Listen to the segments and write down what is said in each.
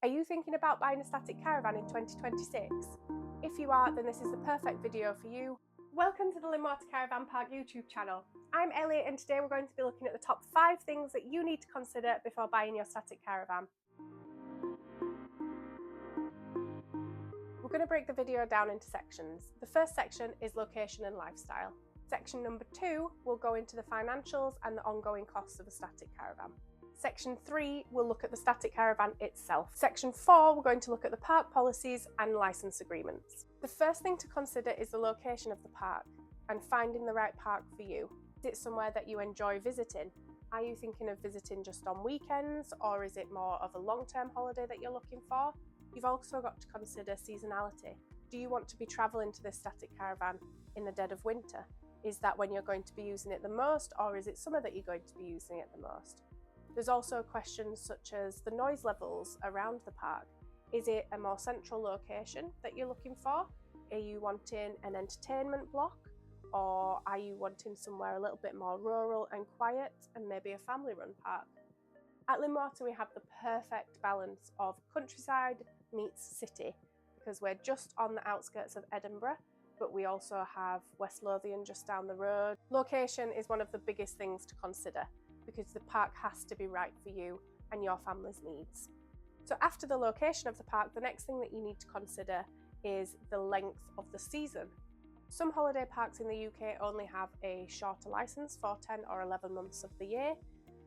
Are you thinking about buying a static caravan in 2026? If you are, then this is the perfect video for you. Welcome to the Linwater Caravan Park YouTube channel. I'm Ellie and today we're going to be looking at the top 5 things that you need to consider before buying your static caravan. We're going to break the video down into sections. The first section is location and lifestyle. Section number 2 will go into the financials and the ongoing costs of a static caravan. Section 3 will look at the static caravan itself. Section 4 we're going to look at the park policies and licence agreements. The first thing to consider is the location of the park and finding the right park for you. Is it somewhere that you enjoy visiting? Are you thinking of visiting just on weekends, or is it more of a long-term holiday that you're looking for? You've also got to consider seasonality. Do you want to be travelling to this static caravan in the dead of winter? Is that when you're going to be using it the most, or is it summer that you're going to be using it the most? There's also questions such as the noise levels around the park. Is it a more central location that you're looking for? Are you wanting an entertainment block? Or are you wanting somewhere a little bit more rural and quiet and maybe a family run park? At Linwater we have the perfect balance of countryside meets city because we're just on the outskirts of Edinburgh, but we also have West Lothian just down the road. Location is one of the biggest things to consider because the park has to be right for you and your family's needs. So after the location of the park, the next thing that you need to consider is the length of the season. Some holiday parks in the UK only have a shorter licence for 10 or 11 months of the year,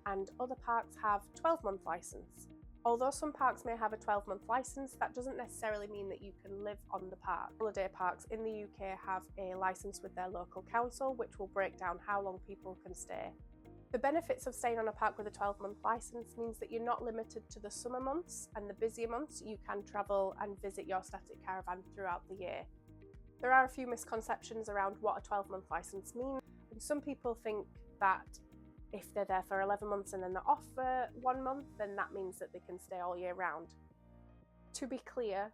and other parks have 12-month licence. Although some parks may have a 12-month licence, that doesn't necessarily mean that you can live on the park. Holiday parks in the UK have a licence with their local council, which will break down how long people can stay. The benefits of staying on a park with a 12-month licence means that you're not limited to the summer months and the busier months. You can travel and visit your static caravan throughout the year. There are a few misconceptions around what a 12-month licence means, and some people think that if they're there for 11 months and then they're off for 1 month, then that means that they can stay all year round. To be clear,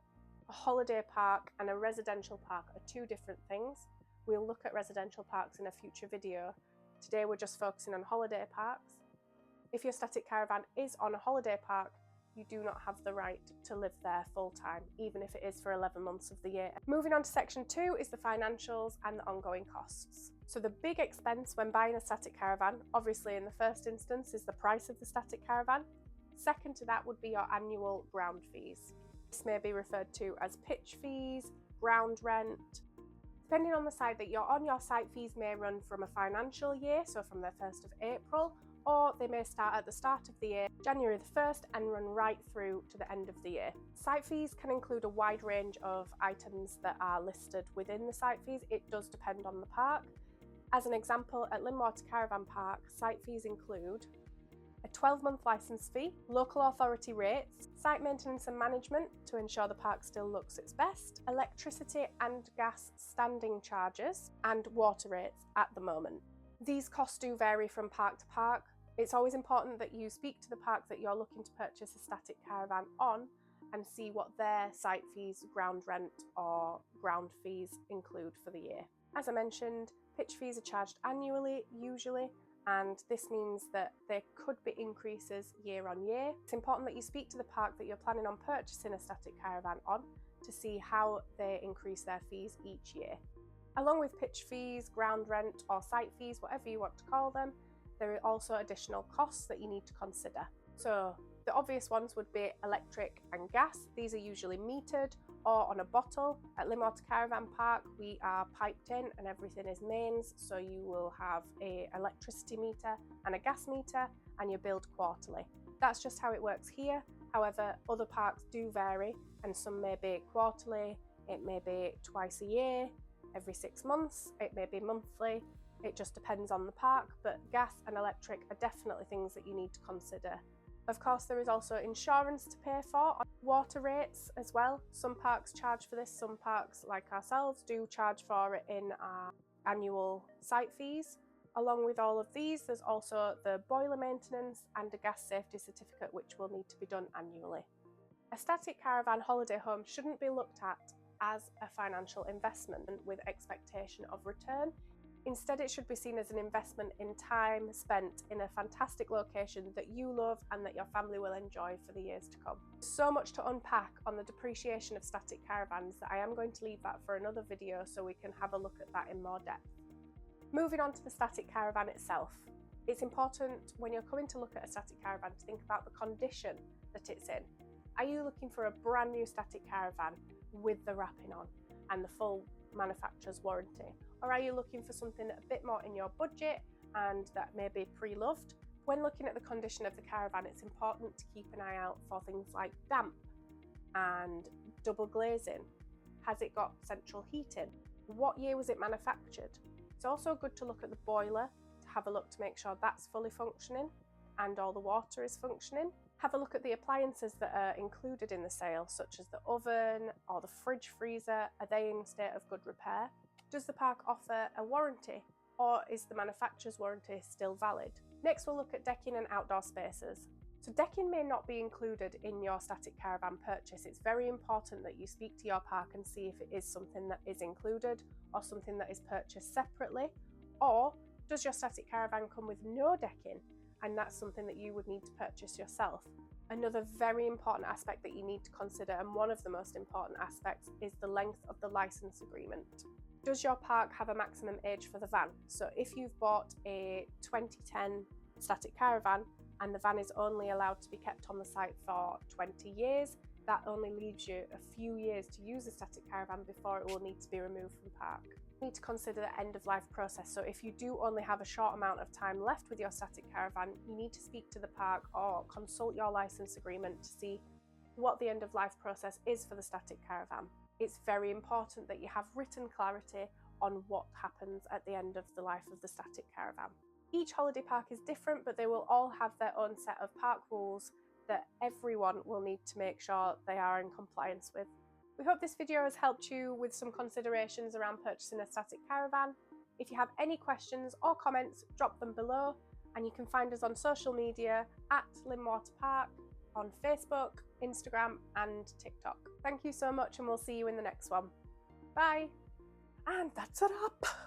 a holiday park and a residential park are two different things. We'll look at residential parks in a future video. Today we're just focusing on holiday parks. If your static caravan is on a holiday park, you do not have the right to live there full time, even if it is for 11 months of the year. Moving on to section 2 is the financials and the ongoing costs. So the big expense when buying a static caravan, obviously in the first instance, is the price of the static caravan. Second to that would be your annual ground fees. This may be referred to as pitch fees, ground rent. Depending on the site that you're on, your site fees may run from a financial year, so from the 1st of April, or they may start at the start of the year, January the 1st, and run right through to the end of the year. Site fees can include a wide range of items that are listed within the site fees. It does depend on the park. As an example, at Linwater Caravan Park, site fees include a 12-month licence fee, local authority rates, site maintenance and management to ensure the park still looks its best, electricity and gas standing charges, and water rates at the moment. These costs do vary from park to park. It's always important that you speak to the park that you're looking to purchase a static caravan on and see what their site fees, ground rent or ground fees include for the year. As I mentioned, pitch fees are charged annually usually, and this means that there could be increases year on year. It's important that you speak to the park that you're planning on purchasing a static caravan on to see how they increase their fees each year. Along with pitch fees, ground rent or site fees, whatever you want to call them, there are also additional costs that you need to consider. So the obvious ones would be electric and gas. These are usually metered or on a bottle. At Linwater Caravan Park, we are piped in and everything is mains, so you will have an electricity meter and a gas meter, and you're billed quarterly. That's just how it works here. However, other parks do vary, and some may be quarterly, it may be twice a year, every 6 months, it may be monthly. It just depends on the park, but gas and electric are definitely things that you need to consider. Of course, there is also insurance to pay for, water rates as well. Some parks charge for this, some parks like ourselves do charge for it in our annual site fees. Along with all of these, there's also the boiler maintenance and a gas safety certificate which will need to be done annually. A static caravan holiday home shouldn't be looked at as a financial investment with expectation of return. Instead, it should be seen as an investment in time spent in a fantastic location that you love and that your family will enjoy for the years to come. So much to unpack on the depreciation of static caravans that I am going to leave that for another video so we can have a look at that in more depth. Moving on to the static caravan itself. It's important when you're coming to look at a static caravan to think about the condition that it's in. Are you looking for a brand new static caravan with the wrapping on and the full manufacturer's warranty? Or are you looking for something a bit more in your budget and that may be pre-loved? When looking at the condition of the caravan, it's important to keep an eye out for things like damp and double glazing. Has it got central heating? What year was it manufactured? It's also good to look at the boiler to have a look to make sure that's fully functioning and all the water is functioning. Have a look at the appliances that are included in the sale, such as the oven or the fridge freezer. Are they in state of good repair? Does the park offer a warranty, or is the manufacturer's warranty still valid? Next, we'll look at decking and outdoor spaces. So decking may not be included in your static caravan purchase. It's very important that you speak to your park and see if it is something that is included or something that is purchased separately, or does your static caravan come with no decking and that's something that you would need to purchase yourself. Another very important aspect that you need to consider, and one of the most important aspects, is the length of the license agreement. Does your park have a maximum age for the van? So if you've bought a 2010 static caravan and the van is only allowed to be kept on the site for 20 years, that only leaves you a few years to use the static caravan before it will need to be removed from park. You need to consider the end of life process. So if you do only have a short amount of time left with your static caravan, you need to speak to the park or consult your license agreement to see what the end of life process is for the static caravan. It's very important that you have written clarity on what happens at the end of the life of the static caravan. Each holiday park is different, but they will all have their own set of park rules that everyone will need to make sure they are in compliance with. We hope this video has helped you with some considerations around purchasing a static caravan. If you have any questions or comments, drop them below, and you can find us on social media at Linwater Park on Facebook, Instagram and TikTok. Thank you so much, and we'll see you in the next one. Bye! And that's a wrap!